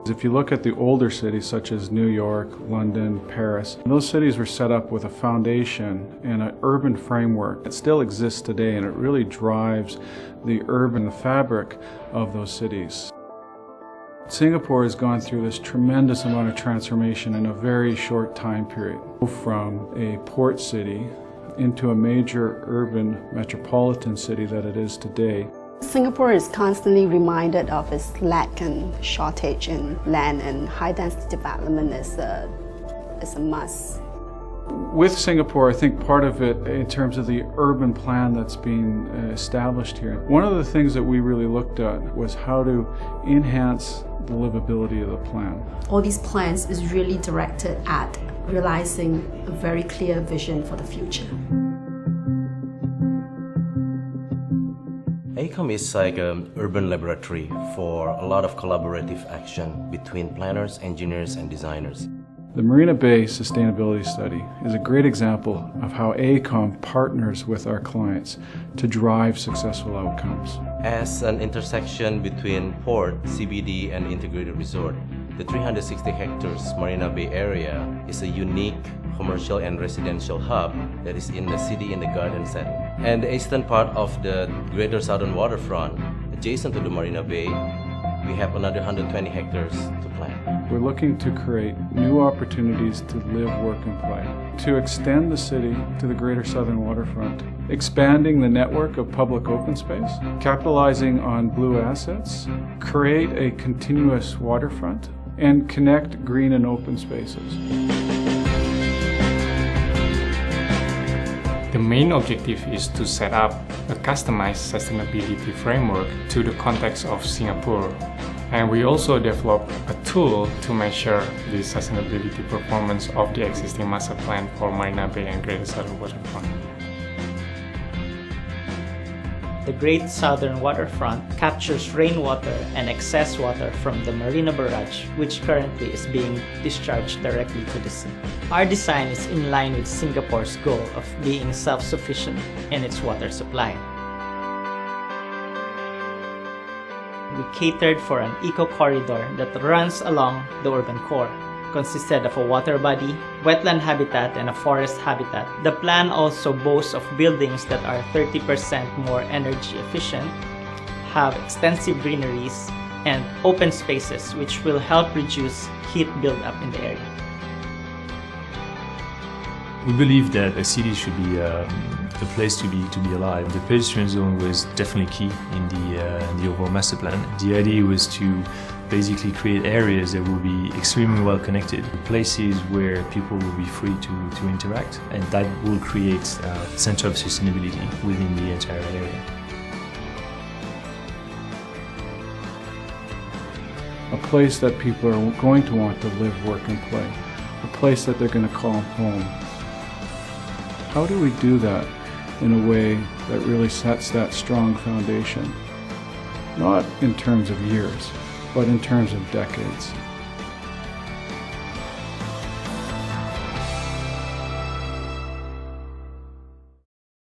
If you look at the older cities such as New York, London, Paris, those cities were set up with a foundation and an urban framework that still exists today, and it really drives the urban fabric of those cities. Singapore has gone through this tremendous amount of transformation in a very short time period, from a port city into a major urban metropolitan city that it is today. Singapore is constantly reminded of its lack and shortage in land, and high-density development is a must. With Singapore, I think part of it, in terms of the urban plan that's being established here, one of the things that we really looked at was how to enhance the livability of the plan. All these plans is really directed at realizing a very clear vision for the future. AECOM is like an urban laboratory for a lot of collaborative action between planners, engineers, and designers. The Marina Bay Sustainability Study is a great example of how AECOM partners with our clients to drive successful outcomes. As an intersection between port, CBD, and integrated resort, the 360 hectares Marina Bay area is a unique commercial and residential hub that is in the city in the garden setting. And the eastern part of the greater southern waterfront, adjacent to the Marina Bay, we have another 120 hectares to plan. We're looking to create new opportunities to live, work, and play, to extend the city to the greater southern waterfront, expanding the network of public open space, capitalizing on blue assets, create a continuous waterfront, and connect green and open spaces. The main objective is to set up a customized sustainability framework to the context of Singapore. And we also develop a tool to measure the sustainability performance of the existing master plan for Marina Bay and Greater Southern Waterfront. The Great Southern Waterfront captures rainwater and excess water from the Marina Barrage, which currently is being discharged directly to the sea. Our design is in line with Singapore's goal of being self-sufficient in its water supply. We catered for an eco-corridor that runs along the urban core. Consisted of a water body, wetland habitat, and a forest habitat. The plan also boasts of buildings that are 30% more energy efficient, have extensive greeneries, and open spaces which will help reduce heat buildup in the area. We believe that a city should be a place to be alive. The pedestrian zone was definitely key in the overall master plan. The idea was to basically create areas that will be extremely well connected, places where people will be free to interact, and that will create a center of sustainability within the entire area. A place that people are going to want to live, work, and play. A place that they're going to call home. How do we do that in a way that really sets that strong foundation? Not in terms of years, but in terms of decades.